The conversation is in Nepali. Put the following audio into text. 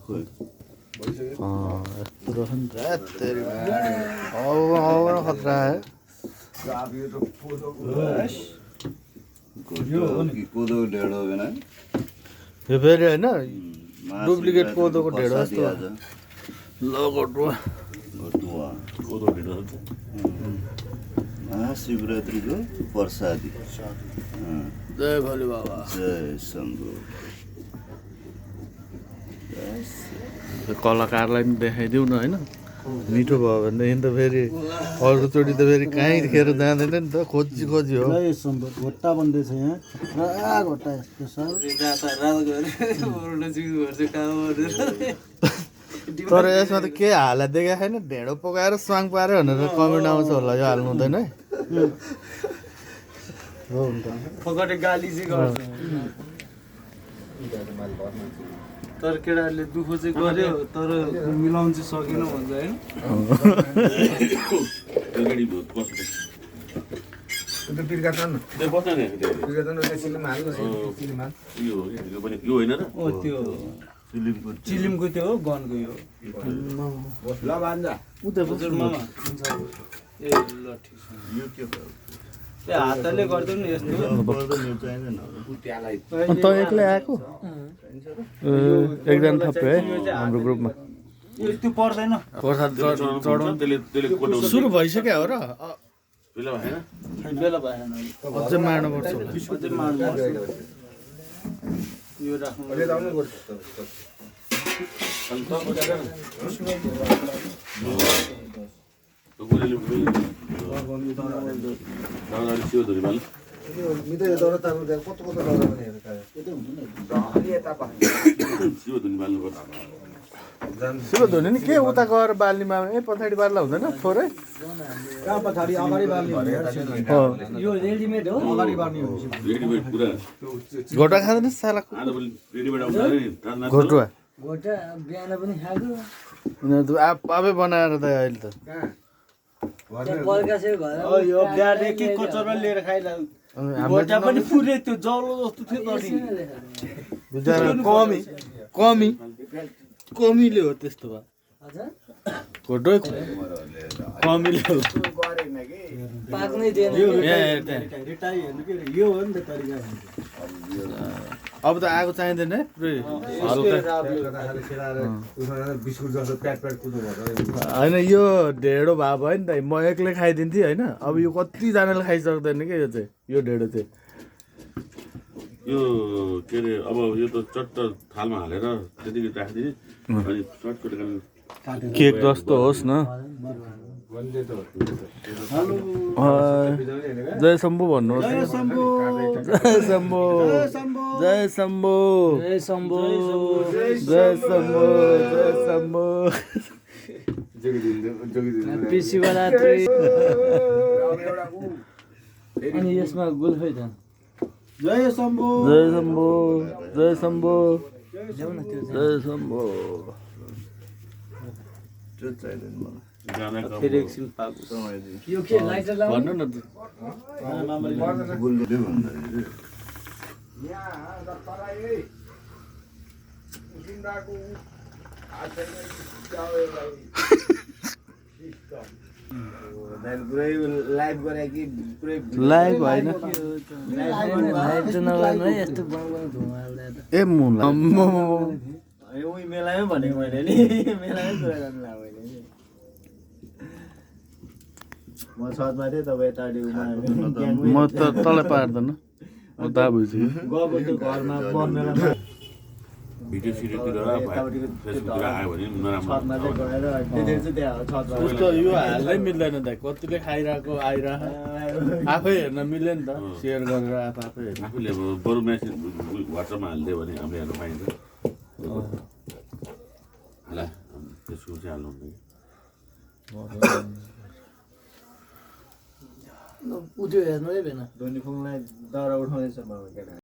यस्तो रहेछ नि त तेरि खतरा है कोदो ढेँडो होइन यो फेरि होइन डुप्लिकेट कोदोको ढेँडो जस्तो ल घटुवा कोदो ढेँडो महाशिवरात्रिको प्रसादी जय भोले बाबा जय शम्भु कलाकारलाई पनि देखाइदिउँ न होइन मिठो भयो भनेदेखि त फेरि अर्कोचोटि त फेरि कहीँ खेर जाँदैन नि त खोजी खोजी हो घोट्टा बन्दैछ यहाँ पुरा घोट्टा तर यसमा त के हाल देखाएको छैन ढेँडो पकाएर स्वाङ पाऱ्यो भनेर कमेन्ट आउँछ होला यो हाल्नु हुँदैन है गाली चाहिँ गर्छ तर केटाहरूले दुःख चाहिँ गर्यो तर मिलाउनु चाहिँ सकेन भन्छ होइन चिलिमको त्यो हो गनको यो ए ल ठिक छ हातले गर्दै नि यस्तो त एक्लै आएको एकजना थप्यो है हाम्रो ग्रुपमा त्यो पर्दैन प्रसाद सुरु भइसक्यो हो र बेला भएन अझै मार्नुपर्छ होला अझै मार्नु यो राख्नु शिव धुने नि के उता गएर बाल्नेमा ए पछाडि बाल्दा हुँदैन थोरै यो रेडिमेड हो अगाडि बार्ने हो घोटा खाँदैन साला घोटुवा घोटा बिहान पनि खाएको यिनीहरू त आफै बनाएर त अहिले त यो बिहान के कचौरा लिएर खाइरहेको घोटा पनि पुरै त्यो जलो जस्तो थियो कमीले हो त्यस्तो भयो घोटो कमीले हो पाक्नै दिएन यो हो नि त तरिका अब त आगो चाहिँदैन है पुरै होइन यो ढेँडो भए भयो नि त म एक्लै खाइदिन्थेँ होइन अब यो कतिजनाले खाइसक्दैन क्या यो चाहिँ यो ढेँडो चाहिँ यो के अरे अब यो त चट्ट थालमा हालेर त्यतिकै राखिदिने अनि सर्टकट केक जस्तो होस् न जय शम्भु भन्नुहोस् जय शम्भु जय शम्भु जय शम्भु जय शम्भु जय शम्भु जय शम्भु ह्याप्पी शिवरात्रि अनि यसमा गुल्फै छ जय शम्भु जय शम्भु जय शम्भु जय शम्भु त्यो चाहिँदैन मलाई फेरि एकछिन पाएको यो के लाइटर भन्नु न गुल्ले भन्दाखेरि लाइभ गरे कि पुरै लाइभ होइन ए मुला उही मेलामै भनेको मैले नि मेलामै कुरा गर्नु ला मैले नि म छतमा थिएँ तपाईँ यतापट्टि म त तँलाई पार्दैन म दा भइसक्यो गएको त्यो घरमा बन्देला भिडियो सिडियोतिर फेसबुकतिर आयो भने नराम्रो छतमा चाहिँ गएर त्यतिखेर चाहिँ त्यहाँ छतमा उसको यो हाल्नै मिल्दैन दाइ कतिले खाइरहेको आइरह आफै हेर्न मिल्यो नि त सेयर गरेर आफै हेर्नु आफूले अब बरु म्यासेज वाट्सएपमा हालिदियो भने आफूले हेर्नु पाइन्छ ल त्यसको चाहिँ हाल्नु हुँदैन उ त्यो हेर्नु है भएन धोनी फुङलाई दाउरा उठाउँदैछ बाबा केटा